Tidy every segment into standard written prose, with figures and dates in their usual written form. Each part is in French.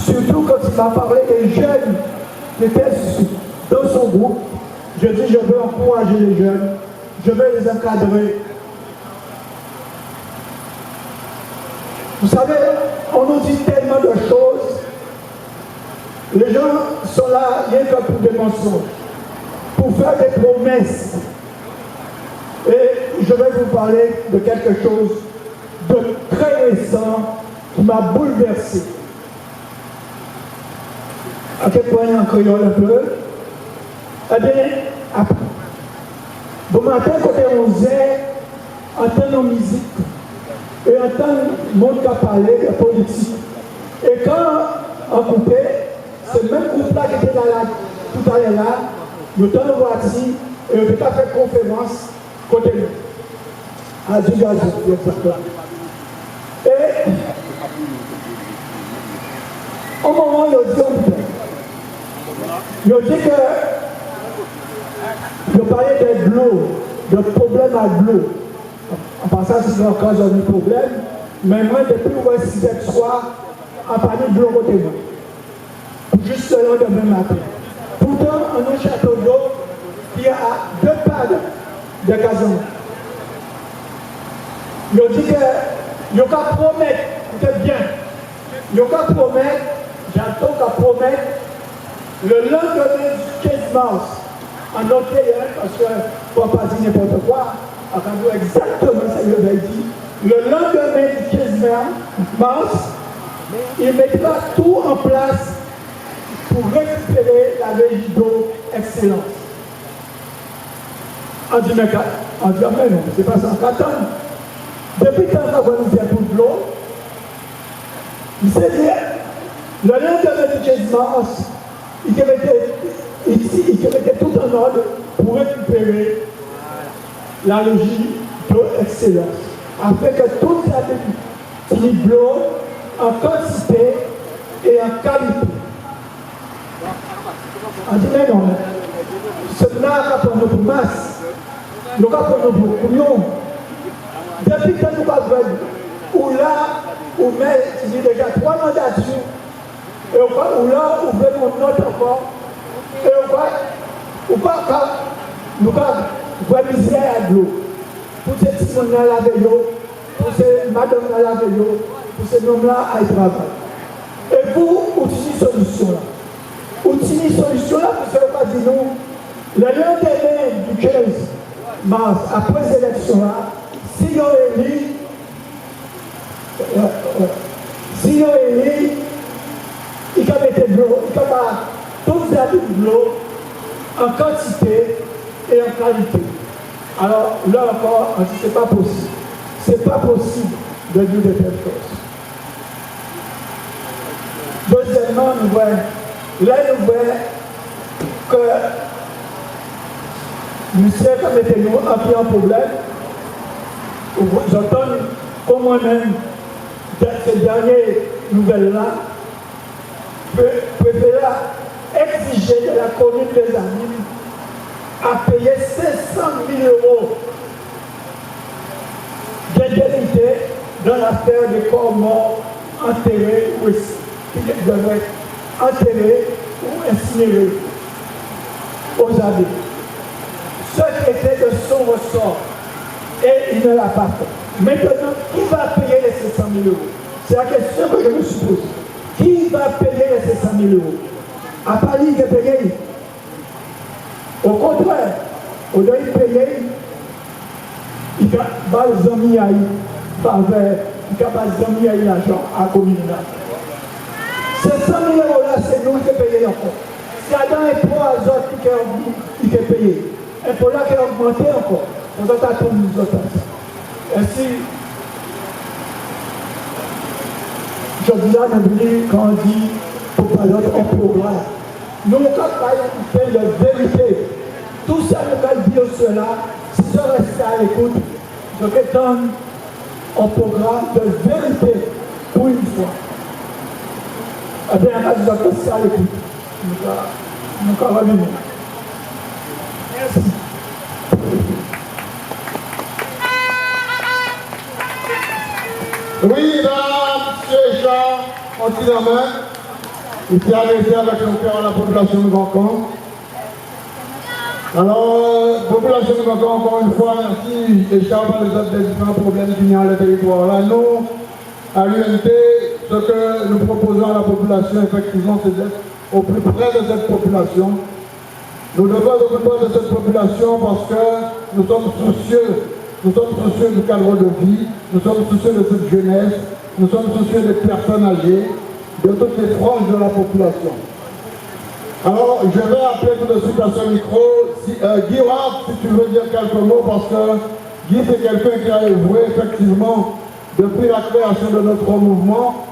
Surtout quand il m'a parlé des jeunes qui étaient dans son groupe. Je dis, je veux encourager les jeunes, je veux les encadrer. Vous savez, on nous dit tellement de choses. Les gens sont là rien que pour des mensonges, pour faire des promesses. Et je vais vous parler de quelque chose de très récent qui m'a bouleversé. À quel point en créole un peu? Eh bien, après. Bon matin, quand on faisait entendre nos musiques et entendre le monde qui a parlé de politique. Et quand on coupait, ce même groupe-là qui était là, tout à l'heure là, nous sommes en voiture et on a fait conférence côté nous. À Dugazou, exactement. Et au moment où il dit que je parlais de l'eau, de problème à l'eau. En passant, c'est encore un problème, mais moi, depuis le 6 soir, on parlait de l'eau côté moi. Juste le lendemain matin. Pourtant, on a un château d'eau qui est à 2 pas de Casamance. Il dit que il va promettre, écoutez bien, il va promettre, j'attends qu'à promettre, le lendemain du 15 mars, en notez, parce que ne faut pas dire n'importe quoi, on va exactement ce que je vais dire. Le lendemain du 15 mars, il mettra tout en place pour récupérer la régie d'eau excellence. On dit, mais non, c'est pas ça, qu'attendre. Depuis quand on va nous faire pour de l'eau, il s'est dit, le lendemain du 15 mars, il mettait tout en ordre pour récupérer la régie d'eau excellence, afin que toute la régie de l'eau en quantité et en qualité. On dit, mais non, ce n'est pas pour nous pour masse, nous pas pour nous pour nous. Depuis que nous avons ou là, ou mais, il y a déjà 3 mandatures, et ou là, ou veut mon note encore, et ou pas, nous avons misère à l'eau. Pour ces petits gens-là laver l'eau, pour ces madames-là laver l'eau, pour ces hommes-là à y travailler. Et vous, utilisez une solution là. Utilisez une solution là, pour ne pas dire non. Le lendemain du 15 mars, après ces élections-là, si l'on est élu, il va mettre de l'eau, il va tous de l'eau en quantité et en qualité. Alors là encore, on dit c'est pas possible. C'est pas possible de dire de telles choses. Deuxièmement, nous voyons que nous sommes comme un problème. J'entends comme moi-même, ces dernières nouvelles-là, préfère exiger de la commune des amis à payer 500 000 € d'indemnité dans l'affaire des corps morts enterrés ou qui devraient être enterrés ou incinérés aux amis. Ce qui était de son ressort, et il ne l'a pas fait. Maintenant, qui va payer les 500 000 €? C'est la question que je me suis posée. Qui va payer les 500 000 €? À part lui de payer. Au contraire, on doit y payer. Il va les amis à l'argent à la commune. 500 000 € là, c'est nous qui payons encore. C'est dans un impôt à autres qui est payé. Un impôt là qui a augmenté encore. On doit attendre nous autres. Ainsi, je dis là, quand on dit pour parler un programme, nous, quand on fait la vérité, tout ça, nous allons dire cela, si je reste à l'écoute, je vais donner un programme de vérité pour une fois. Eh bien, là, je vais rester à l'écoute. Nous allons revenir. Merci. Oui, là, M. Jean, on dit la main. Ici arrêté avec le cœur à la population de Grand-Camp. Alors, population de Grand-Camp, encore une fois, merci. Échappe à les différents problèmes qui sont dans le territoire. Là, nous, à l'UNT, ce que nous proposons à la population, effectivement, c'est d'être au plus près de cette population. Nous devons être au plus près de cette population parce que nous sommes soucieux. Nous sommes soucieux du cadre de vie, nous sommes soucieux de cette jeunesse, nous sommes soucieux des personnes âgées, de toutes les franges de la population. Alors, je vais appeler tout de suite à ce micro, Guy Ward, si tu veux dire quelques mots, parce que Guy, c'est quelqu'un qui a œuvré effectivement depuis la création de notre mouvement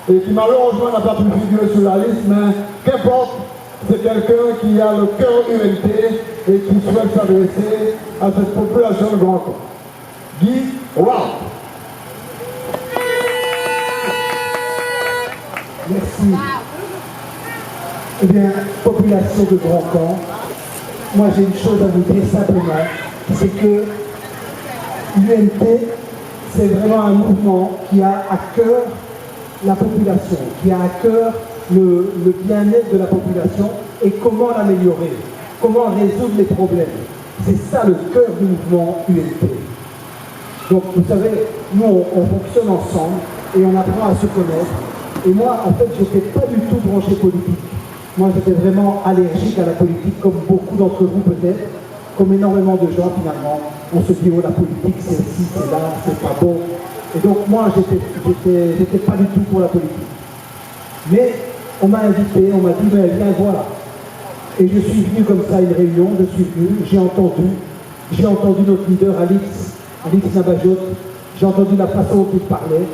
et qui malheureusement n'a pas pu figurer sur la liste, mais qu'importe, c'est quelqu'un qui a le cœur UNT et qui souhaite s'adresser à cette population de Grand Camp. Guy Ward. Merci. Eh bien, population de Grand Camp, moi j'ai une chose à vous dire simplement, c'est que l'UNT, c'est vraiment un mouvement qui a à cœur la population, qui a à cœur le bien-être de la population et comment l'améliorer, comment résoudre les problèmes. C'est ça le cœur du mouvement UNT. Donc vous savez, nous on fonctionne ensemble et on apprend à se connaître. Et moi, en fait, je n'étais pas du tout branché politique. Moi, j'étais vraiment allergique à la politique, comme beaucoup d'entre vous peut-être, comme énormément de gens finalement. On se dit, oh la politique, c'est ici, c'est là, c'est pas bon. Et donc moi, j'étais pas du tout pour la politique. Mais on m'a invité, on m'a dit, ben, viens voir. Et je suis venu comme ça à une réunion, je suis venu, j'ai entendu notre leader Alix Nabajot, j'ai entendu la façon dont il parlait,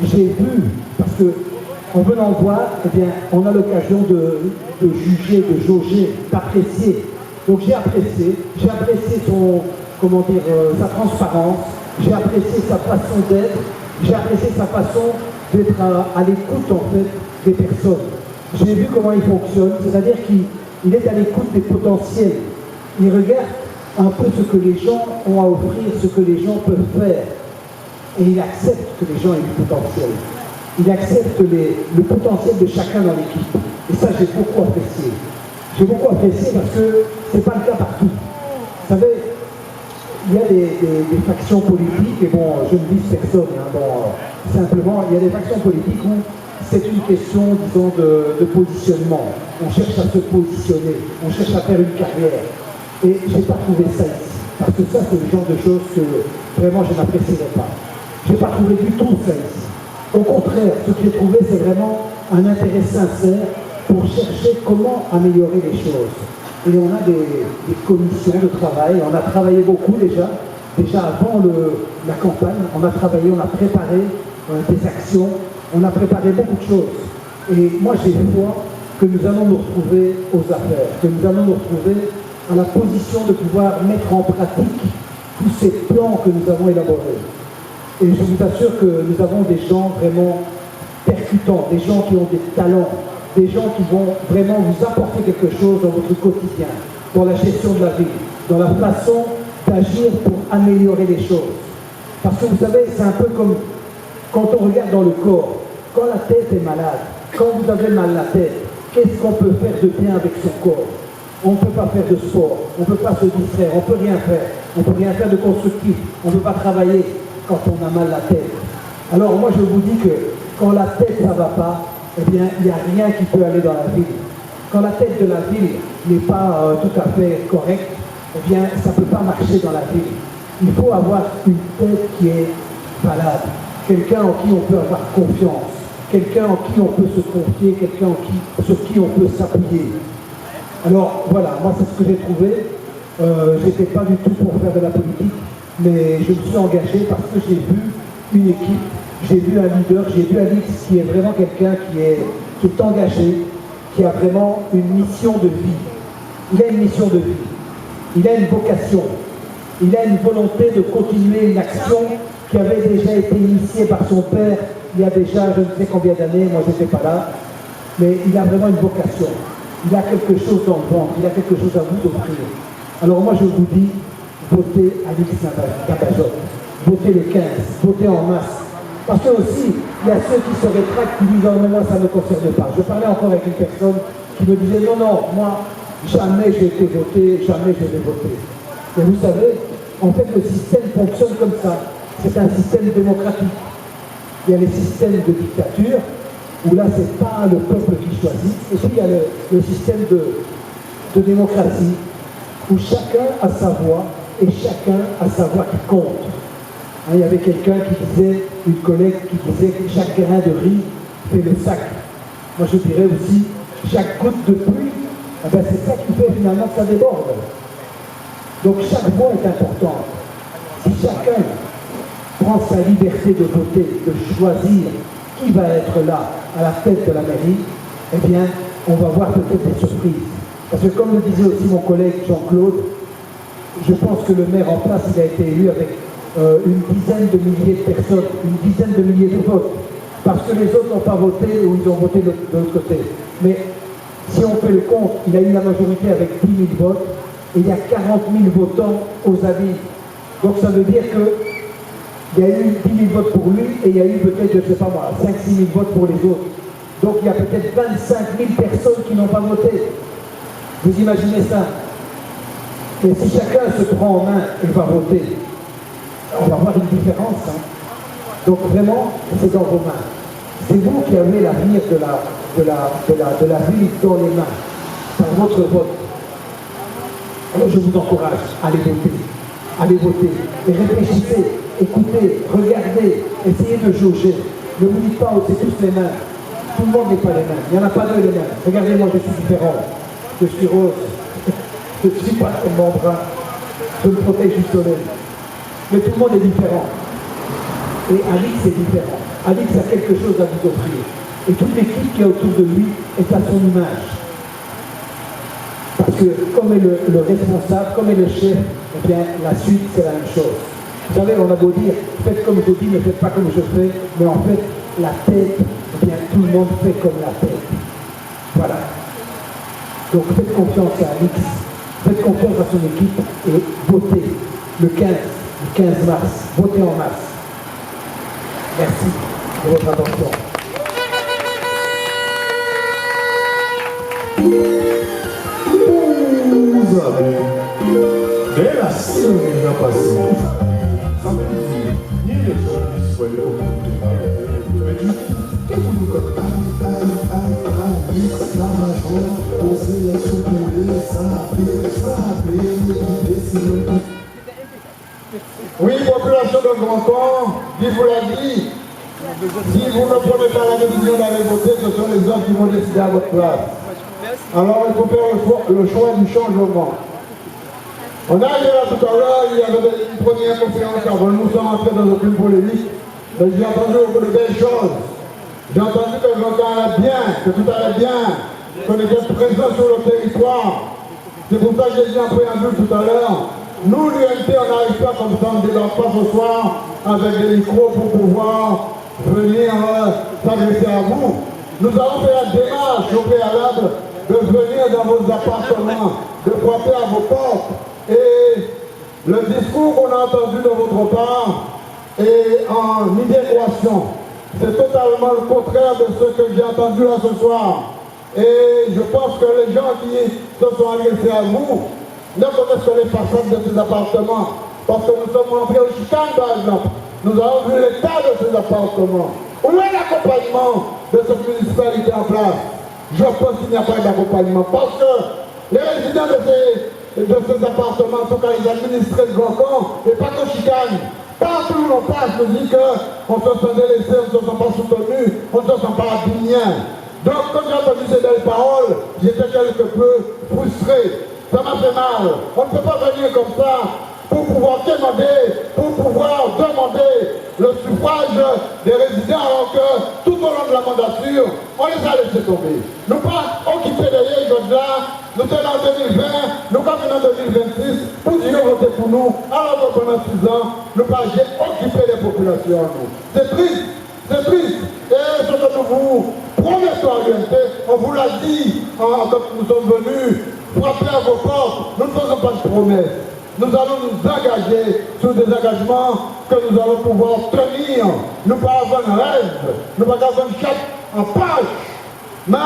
j'ai vu, parce que en venant voir, eh bien, on a l'occasion de juger, de jauger, d'apprécier. Donc j'ai apprécié son, sa transparence, j'ai apprécié sa façon d'être, j'ai apprécié sa façon d'être à l'écoute en fait des personnes. J'ai vu comment il fonctionne, c'est-à-dire qu'il est à l'écoute des potentiels. Il regarde un peu ce que les gens ont à offrir, ce que les gens peuvent faire. Et il accepte que les gens aient du potentiel. Il accepte le potentiel de chacun dans l'équipe. Et ça, j'ai beaucoup apprécié. J'ai beaucoup apprécié parce que ce n'est pas le cas partout. Vous savez, il y a des factions politiques, et bon, je ne vise personne, hein, bon, simplement, il y a des factions politiques où c'est une question, disons, de positionnement. On cherche à se positionner, on cherche à faire une carrière. Et je n'ai pas trouvé ça ici. Parce que ça, c'est le genre de choses que vraiment je n'apprécierais pas. Je n'ai pas trouvé du tout ça ici. Au contraire, ce que j'ai trouvé, c'est vraiment un intérêt sincère pour chercher comment améliorer les choses. Et on a des commissions de travail, on a travaillé beaucoup déjà avant la campagne, on a travaillé, on a préparé des actions, on a préparé beaucoup de choses. Et moi j'ai foi que nous allons nous retrouver aux affaires, que nous allons nous retrouver à la position de pouvoir mettre en pratique tous ces plans que nous avons élaborés. Et je vous assure que nous avons des gens vraiment percutants, des gens qui ont des talents, des gens qui vont vraiment vous apporter quelque chose dans votre quotidien, dans la gestion de la vie, dans la façon d'agir pour améliorer les choses. Parce que vous savez, c'est un peu comme quand on regarde dans le corps, quand la tête est malade, quand vous avez mal la tête, qu'est-ce qu'on peut faire de bien avec son corps? On ne peut pas faire de sport, on ne peut pas se distraire, on ne peut rien faire. On ne peut rien faire de constructif, on ne peut pas travailler quand on a mal la tête. Alors moi je vous dis que quand la tête ça ne va pas, eh bien il n'y a rien qui peut aller dans la ville. Quand la tête de la ville n'est pas tout à fait correcte, eh bien ça ne peut pas marcher dans la ville. Il faut avoir une tête qui est valable, quelqu'un en qui on peut avoir confiance, quelqu'un en qui on peut se confier, quelqu'un sur qui on peut s'appuyer. Alors voilà, moi c'est ce que j'ai trouvé. Je n'étais pas du tout pour faire de la politique, mais je me suis engagé parce que j'ai vu une équipe, j'ai vu un leader, j'ai vu Alix qui est vraiment quelqu'un qui est engagé, qui a vraiment une mission de vie. Il a une mission de vie, il a une vocation, il a une volonté de continuer une action qui avait déjà été initiée par son père il y a déjà je ne sais combien d'années, moi je n'étais pas là, mais il a vraiment une vocation. Il a quelque chose dans le ventre, il a quelque chose à vous offrir. Alors moi je vous dis, votez Alix Nabajot, votez le 15, votez en masse, Parce que aussi, il y a ceux qui se rétractent, qui disent « Oh, mais moi, ça ne me concerne pas ». Je parlais encore avec une personne qui me disait « Non, non, moi, jamais j'ai été voté, jamais je vais voter ». Et vous savez, en fait, le système fonctionne comme ça. C'est un système démocratique. Il y a les systèmes de dictature, où là, ce n'est pas le peuple qui choisit. Et puis, il y a le système de démocratie, où chacun a sa voix, et chacun a sa voix qui compte. Il y avait quelqu'un qui disait, une collègue qui disait que chaque grain de riz fait le sac. Moi, je dirais aussi, chaque goutte de pluie, eh ben, c'est ça qui fait finalement que ça déborde. Donc, chaque voix est importante. Si chacun prend sa liberté de voter, de choisir qui va être là, à la tête de la mairie, eh bien, on va voir peut-être des surprises. Parce que comme le disait aussi mon collègue Jean-Claude, je pense que le maire en place, il a été élu avec une dizaine de milliers de personnes, une dizaine de milliers de votes. Parce que les autres n'ont pas voté ou ils ont voté de l'autre côté. Mais si on fait le compte, il a eu la majorité avec 10 000 votes et il y a 40 000 votants aux avis. Donc ça veut dire qu'il y a eu 10 000 votes pour lui et il y a eu peut-être, je ne sais pas moi, 5 000 6 000 votes pour les autres. Donc il y a peut-être 25 000 personnes qui n'ont pas voté. Vous imaginez ça? Et si chacun se prend en main et va voter, on va voir une différence. Hein. Donc vraiment, c'est dans vos mains. C'est vous qui avez l'avenir de la ville dans les mains, par votre vote. Alors je vous encourage à aller voter. Allez voter. Et réfléchissez, écoutez, regardez, essayez de jauger. Ne vous dites pas, oh, c'est tous les mêmes. Tout le monde n'est pas les mêmes. Il n'y en a pas deux les mêmes. Regardez-moi, je suis différent. Je suis rose. Je ne suis pas tellement brun. Je me protège du soleil. Mais tout le monde est différent. Et Alix est différent. Alix a quelque chose à vous offrir. Et toute l'équipe qui est autour de lui est à son image. Parce que comme est le responsable, comme est le chef, eh bien la suite c'est la même chose. Vous savez, on a beau dire, faites comme je dis, ne faites pas comme je fais, mais en fait, la tête, eh bien tout le monde fait comme la tête. Voilà. Donc faites confiance à Alix, faites confiance à son équipe et votez le 15 mars, votez en masse. Merci de votre attention. Vous avez, dès la semaine passée, ça veut dire, ni les gens qui soient mais qu'est-ce que vous faites? Oui, population de Grand Camp, qui vous l'a dit, si vous ne prenez pas la décision d'aller voter, ce sont les hommes qui vont décider à votre place. Alors il faut faire le choix du changement. On est arrivé là tout à l'heure, il y avait une première conférence avant, nous sommes entrés dans aucune polémique, mais j'ai entendu beaucoup de belles choses. J'ai entendu que Grand Camp allait bien, que tout allait bien, qu'on était présent sur le territoire. C'est pour ça que j'ai dit en préambule tout à l'heure, nous, l'UMT, on n'arrive pas comme ça, on ne débarque pas ce soir avec des micros pour pouvoir venir s'adresser à vous. Nous avons fait la démarche au préalable de venir dans vos appartements, de frapper à vos portes. Et le discours qu'on a entendu de votre part est en idéquation. C'est totalement le contraire de ce que j'ai entendu là ce soir. Et je pense que les gens qui se sont adressés à vous ne connaissent que les façades de ces appartements. Parce que nous sommes rentrés au Chicane, par exemple. Nous avons vu l'état de ces appartements. Où est l'accompagnement de cette municipalité en place? Je pense qu'il n'y a pas d'accompagnement. Parce que les résidents de ces appartements, en tout cas les administrés de Grand Camp, et pas que Chicane, partout où l'on passe, on dit qu'on se sent délaissé, on ne se sent pas soutenu, on ne se sent pas bien. Donc, quand j'ai entendu ces belles paroles, j'étais quelque peu frustré. Ça m'a fait mal. On ne peut pas venir comme ça pour pouvoir demander le suffrage des résidents alors que tout au long de la mandature, on les a laissés tomber. Nous pas occuper derrière les là, nous sommes en 2020, nous sommes en 2026, pour dire voter pour nous, alors que pendant 6 ans, nous pas occuper les populations. C'est triste, c'est triste. Et ce que nous vous promettons à l'UMT, on vous l'a dit quand nous sommes venus frapper à vos portes, nous ne faisons pas de promesses. nous allons nous engager sur des engagements que nous allons pouvoir tenir. Nous pas avoir un rêve, nous pas avoir une chape en page. Mais,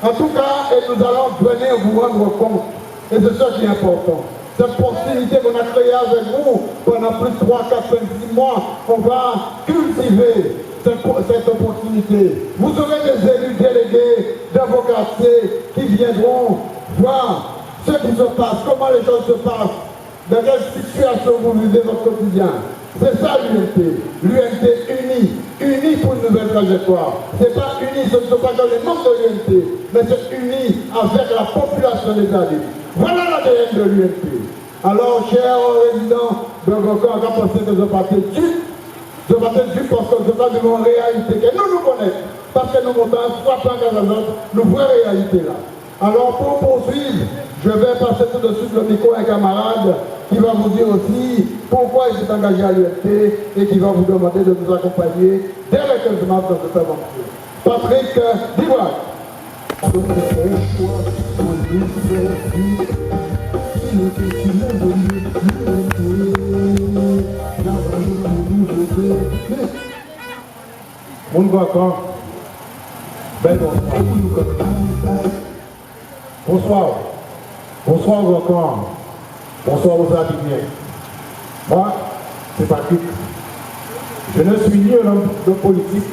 en tout cas, et nous allons venir vous rendre compte. Et c'est ça qui est important. Cette possibilité qu'on a créée avec vous pendant plus de 3, 4, 5, 6 mois, on va cultiver cette opportunité. Vous aurez des élus délégués d'avocats qui viendront voir ce qui se passe, comment les choses se passent, dans quelle situation vous vivez votre quotidien. C'est ça l'UNT. L'UNT unie pour une nouvelle trajectoire. Ce n'est pas uni, ce ne sont pas que les membres de l'UNT, mais c'est uni avec la population des alliés. Voilà l'ADN de l'UNT. Alors, chers résidents de Gokon, on va penser que je partais dessus. Je partais dessus parce que je parle de une réalité que nous connaissons. Parce que nous montons 3 plans Casamance, nous voyons la réalité là. Alors, pour poursuivre, je vais passer tout de suite le micro à un camarade qui va vous dire aussi pourquoi il s'est engagé à l'UNT et qui va vous demander de nous accompagner dès le 15 mars dans cette aventure. Patrick Divoire. Mon Gokon, bel bonsoir. Bonsoir Gokon. Bonsoir aux Abidjans. Moi, c'est Patrick. Je ne suis ni un homme de politique,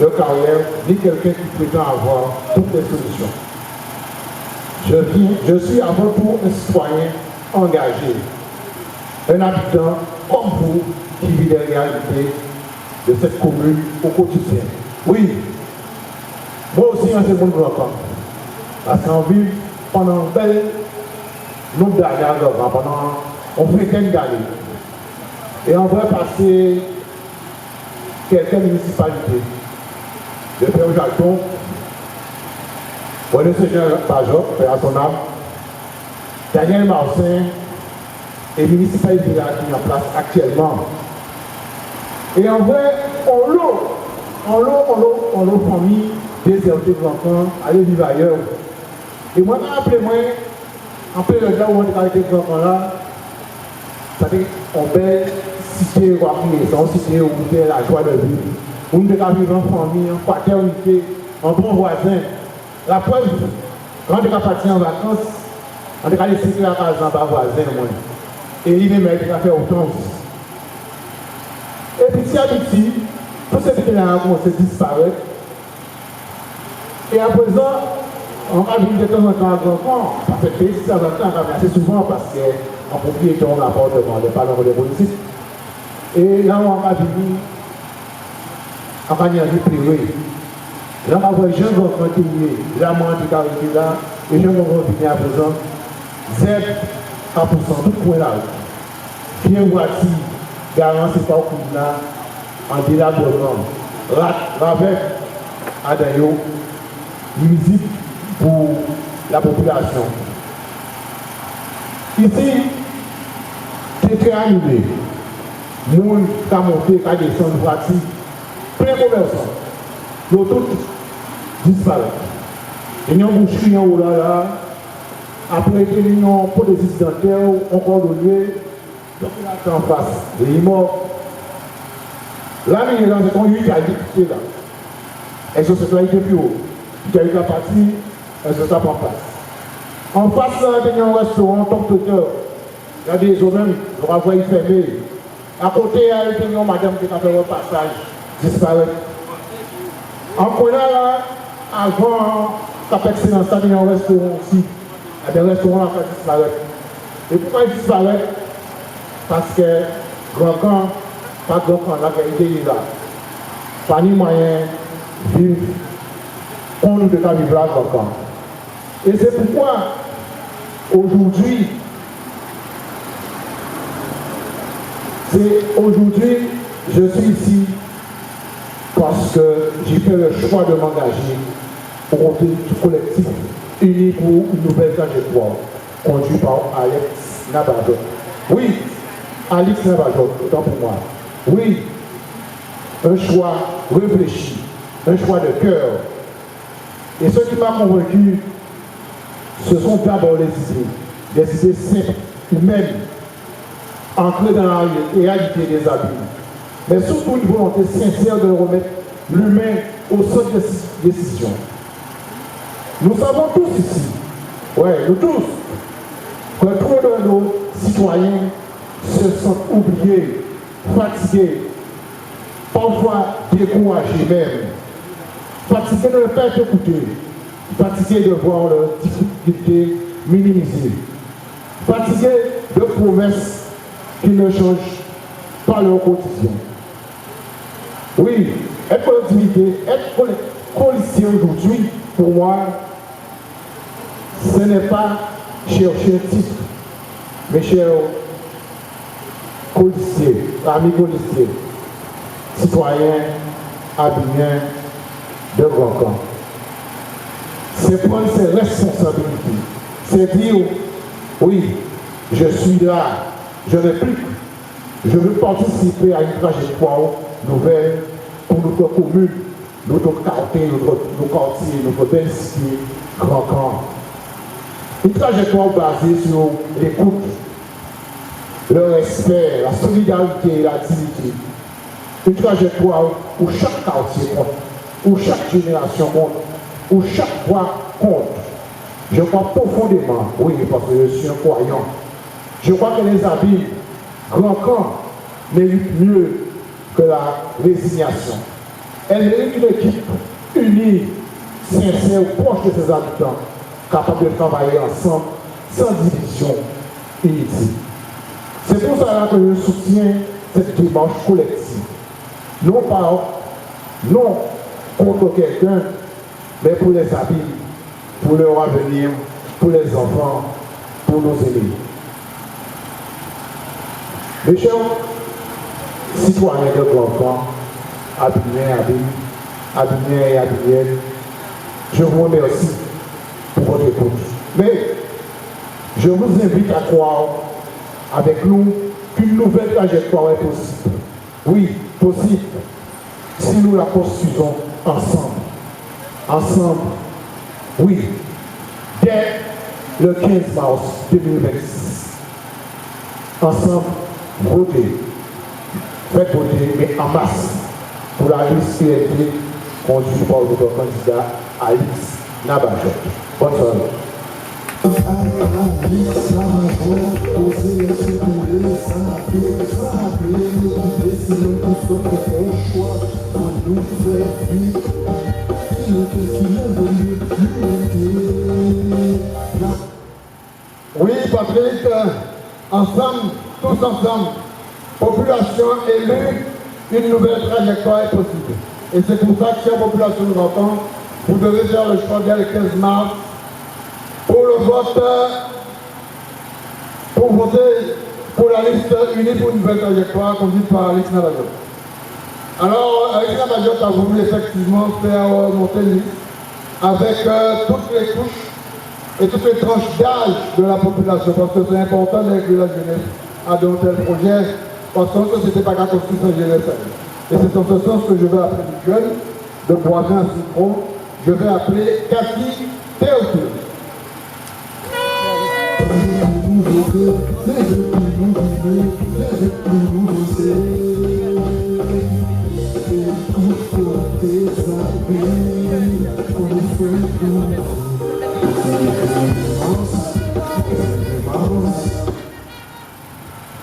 de carrière, ni quelqu'un qui prétend avoir toutes les solutions. Je suis avant tout un citoyen engagé, un habitant comme vous qui vit les réalités de cette commune au quotidien. Oui, moi aussi, c'est mon Gokon. Parce qu'en ville, pendant belle nombre d'années, on fait quelques années. Et on va passer quelques municipalités. Le Père Jacton, le Seigneur Pajot, Père à son âme, Daniel Marcin et le municipalité qui est en place actuellement. Et en vrai, on l'a famille désertée de l'enfant, aller vivre ailleurs. Et moi, en plein le temps où on a été de là, c'est-à-dire on peut citer on cité où on la joie de vivre. On peut vivre en famille, en fraternité, en bon voisin. La preuve, quand on est parti en vacances, on est allé citer la case en bas voisin. Et il est même à faire autant aussi. Et puis, si à l'outil, tout ce qui est là, on se disparaît. Et à présent, on va venir de temps en temps à Gokon, ça fait plaisir, ça va assez souvent parce qu'en propriété, on apporte les parents de politique. Et là, on va venir, on va venir privé. Là, on va voir les gens Gokon qui sont là, moi, qui sont là, les gens vont venir à présent, Z, 100%, tout point là. Bien voici, garant, c'est pas au coup là, en délabrement, avec Adayo, musique pour la population. Ici, c'est annulé. Nous, qui a monté, qui a descendu, voici, plein de commerçants. Nous tous disparaissent. Il y a un boucherie en haut là, après qu'il y a un pot de dentaire, on condamné, donc il a en face, il est mort. Là, il y a un 8 à 10 là. Et ce serait plus haut. Il y a eu la partie, et ça tape en place. En face, il y a un restaurant, top total. Il y a des hommes, on va voir y fermer. À côté, il y a une madame qui a fait un passage, disparaît. En Kona, là, avant, Capex, il y a un restaurant aussi. Il y a des restaurants qui disparaissent. Et pourquoi ils disparaissent? Parce que Gokon, pas Gokon, la qualité est là. Pas ni moyen de vivre. On ne peut pas vivre à Gokon. Et c'est pourquoi, aujourd'hui, je suis ici parce que j'ai fait le choix de m'engager pour monter du collectif uni pour une nouvelle trajectoire conduit par Alex Nabajot. Oui, Alex Nabajot, autant pour moi. Oui, un choix réfléchi, un choix de cœur. Et ce qui m'a convaincu, ce sont d'abord les idées simples, ou même entrer dans la réalité des abîmes, mais surtout une volonté sincère de remettre l'humain au centre des décisions. Nous savons tous ici, nous tous, que trop de nos citoyens se sentent oubliés, fatigués, parfois découragés même, fatigués de ne pas être écoutés, fatigués de voir leurs difficultés minimisées, fatigués de promesses qui ne changent pas leur quotidien. Oui, être collectivité, être policier aujourd'hui, pour moi, ce n'est pas chercher un titre, mes chers policiers, amis policiers, citoyens, abîmés de grand camp. C'est prendre ses responsabilités. C'est dire, oui, je suis là, je m'implique, je veux participer à une trajectoire nouvelle pour notre commune, notre quartier, notre belle cité, grand camp. Une trajectoire basée sur l'écoute, le respect, la solidarité et la dignité. Une trajectoire où chaque quartier compte, où chaque génération compte, où chaque voix compte. Je crois profondément, oui, parce que je suis un croyant, je crois que les abîmes, grand camp, méritent mieux que la résignation. Elle mérite une équipe unie, sincère, proche de ses habitants, capable de travailler ensemble, sans division inutile. C'est pour cela que je soutiens cette démarche collective. Non pas, non contre quelqu'un, mais pour les abîmes, pour leur avenir, pour les enfants, pour nos aînés. Mes chers citoyens de grand camp, abîmés et abîmées, je vous remercie pour votre écoute. Mais je vous invite à croire avec nous qu'une nouvelle trajectoire est possible. Oui, possible, si nous la poursuivons ensemble. Ensemble, oui, dès le 15 mars 2026. Ensemble, votez. Faites voter, mais en masse, pour la liste qui a été conduite par notre candidat Alix Nabajot. Bonne soirée. Oui, Patrick, ensemble, tous ensemble, population élue, une nouvelle trajectoire est possible. Et c'est pour ça que, chère population nous entend, vous devez faire le choix dès le 15 mars pour le vote, pour voter pour la liste unie pour une nouvelle trajectoire conduite par Alix Nabajot. Alors, Alix Nabajot a voulu effectivement faire monter une liste avec toutes les couches et toutes les tranches d'âge de la population, parce que c'est important d'inclure la jeunesse à de tels projets, parce que ce n'était pas qu'à construire sans jeunesse. Et c'est en ce sens que je vais appeler les jeunes de Boivin à Citron, je vais appeler Cathy Théophile.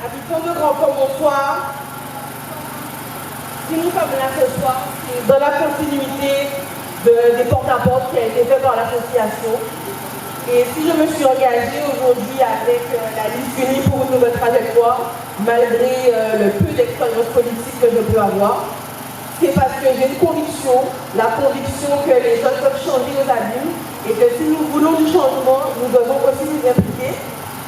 Habitants de Grand Camp, bonsoir. Si nous sommes là ce soir, c'est dans la continuité des porte-à-porte qui a été fait par l'association. Et si je me suis engagée aujourd'hui avec la liste unie pour une nouvelle trajectoire, malgré le peu d'expérience politique que je peux avoir, c'est parce que j'ai une conviction, la conviction que les jeunes peuvent changer nos abîmes et que si nous voulons du changement, nous devons aussi nous impliquer.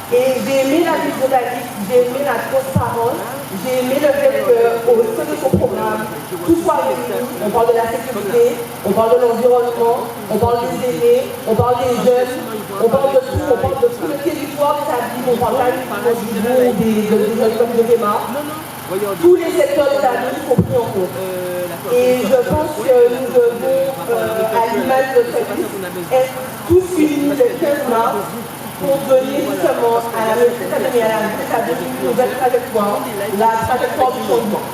Et j'ai aimé la vision d'Alix, j'ai aimé la transparence, j'ai aimé le fait qu'au sein de son programme, tout soit réuni. On parle de la sécurité, on parle de l'environnement, on parle des aînés, on parle des jeunes, on parle de tout, on parle de tout le territoire des abîmes, on parle pas uniquement du bout, des jeunes comme de Véma. Tous les secteurs des abîmes sont pris en compte. Et je pense que nous devons, à l'image de cette liste, être tous unis le 15 mars pour donner justement à la médecine, à la une nouvelle trajectoire, la trajectoire du changement.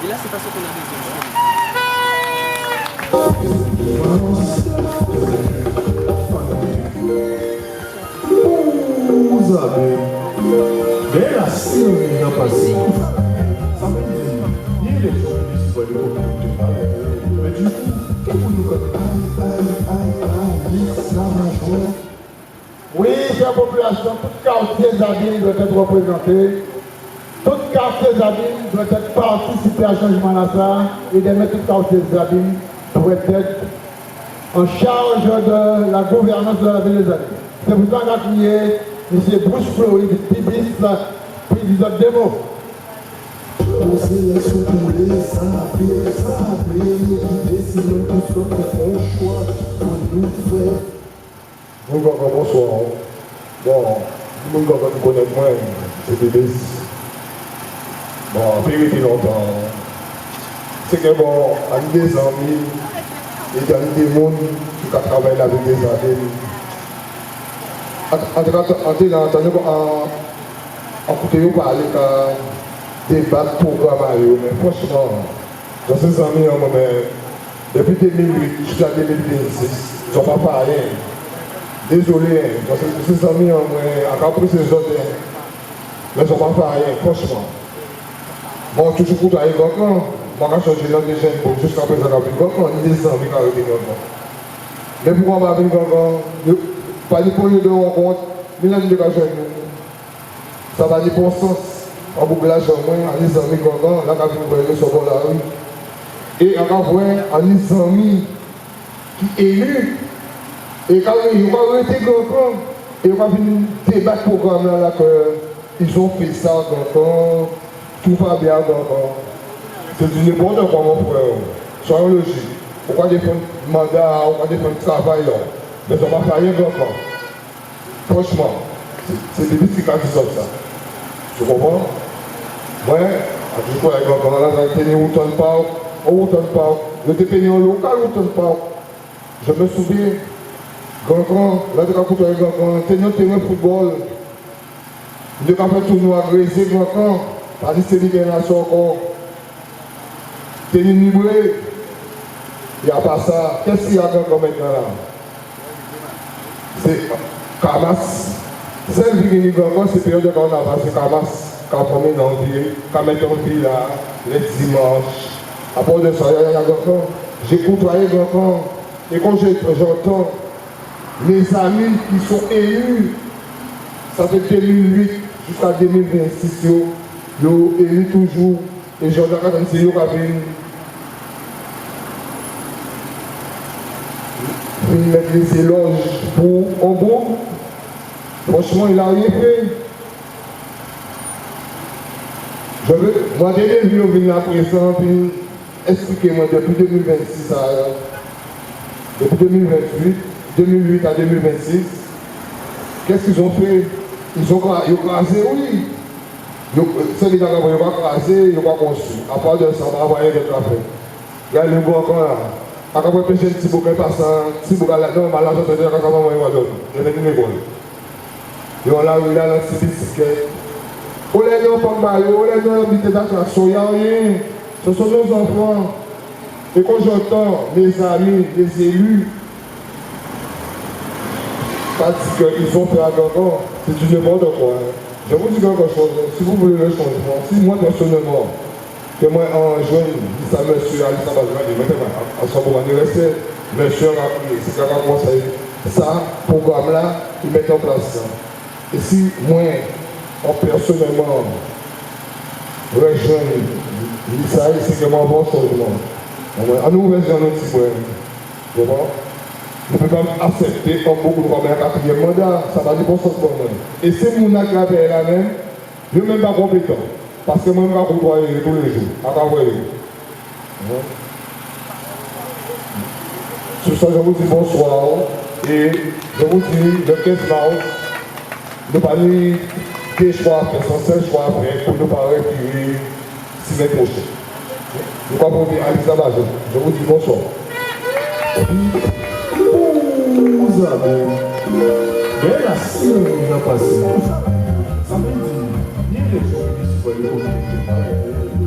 Et là, c'est pas ça qu'on a résolu. Vous avez mais la si on n'a pas si ça veut dire ni les gens qui sont mais du coup qu'est-ce que nous Oui, chère population, tout quartier d'Abîme doit être représenté. Tout quartier d'Abîme doit être participé à changement là ça et de mettre tout quartier d'Abîme doit être en charge de la gouvernance de la ville des Abîmes. C'est pour ça qu'on a crié M. Bruce Fleury, Pibis, puis des autres démos. Bonsoir. Bon, tout le monde qui connaît moi, c'est Pibis. Bon, vérité longtemps. C'est que bon, avec des amis, et il y a des gens qui travaillent avec des amis. En tout cas, en écoutant parler de débat programme, mais franchement, dans ces amis, depuis 2008 jusqu'à 2026, ils n'ont pas parlé. Désolé, dans ces amis, après ces autres, mais ils n'ont pas parlé, franchement. Bon, toujours pour aller encore, moi, je suis changé de jeunes pour jusqu'à présent, il y a des amis qui arrivent encore. Mais pourquoi on va venir encore? Pas de point de rencontre, mais là, ça va dire bon sens. En bouclage, en les amis, là, quand vous voyez sur la rue. Et en voyant en les amis qui élus, et quand ils vont arrêter encore, et ils vont venir débattre le programme là, qu'ils ont fait ça encore, tout va bien encore. C'est du n'importe quoi, mon frère. Soyons logiques. Pourquoi défendre le mandat, pourquoi défendre le travail là? Mais on va faire rien encore. Franchement, c'est des petits cas qui sortent ça. Tu comprends? Moi, à tout fois, quand on a tenu Wooton Park, je t'ai tenu au local Wooton Park. Je me souviens, grand, là, tu as coupé avec grand, tenu au terrain de football. Je n'ai pas fait tournoi agressé, grand, pas dit c'est libération encore. Tenu livré. Il n'y a pas ça. Qu'est-ce qu'il y a encore maintenant là? C'est Kamas. Celle qui est encore, c'est période de carnaval, c'est Kamas. Quand on met dans le ville, quand on met dans le ville là, les dimanches. À part de ça, il y a encore. J'ai côtoyé encore. Et quand j'entends mes amis qui sont élus, ça fait 2008 jusqu'à 2026, ils ont élu toujours. Et j'entends quand c'est eux qui avaient mettre les éloges pour en gros. Franchement, il n'a rien fait. Je veux, moi, dès que je viens venir à présent, puis expliquez-moi depuis 2026 depuis 2008 à 2026, qu'est-ce qu'ils ont fait? Ils ont crasé, oui. C'est les gars qui ont crasé, ils n'ont pas construit. À part de ça, on va avoir rien d'autre à faire. Regardez le bon encore là. Quand on pêche un petit bouquet passant, petit bouquet là-dedans, on va l'argent de dire quand on va voir d'autres. Je vais venir l'école. Et on l'a eu là dans le petit ticket. On les gens pas mal, on les gens habitent d'attraction, il n'y a rien. Ce sont nos enfants. Et quand j'entends mes amis, les élus, parce qu'ils ont fait encore, c'est du n'importe quoi. Je vous dis quelque chose, si vous voulez le changement, si moi personnellement, que moi en jeune, ça monsieur Alissa Bazouane, à son moment de rester, monsieur c'est quand on conseille ça, programme-là, ils mettent en place ça. Et si moi, personnellement, le jeune, ça c'est que moi, bon changement. En nous, on un petit point. Vous voyez? Je ne peux pas accepter comme beaucoup de femmes un quatrième mandat, ça va dire bon sens pour moi. Et si mon acte là même, je ne suis même pas compétent. Parce que moi, je ne vais pas voir tous les jours. À part voir. Sur ça, je vous dis bonsoir. Et je vous dis, le 15 mars, nous pas dire quel choix après, son seul choix après, pour ne pas retirer semaine prochaine. Je crois pour dire Alissa Bazouane. Je vous dis bonsoir. Vous avez Et là, si on a passé, ça veut dire, il y a des gens qui sont les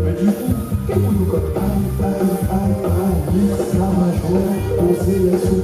mais du coup, qu'est-ce que nous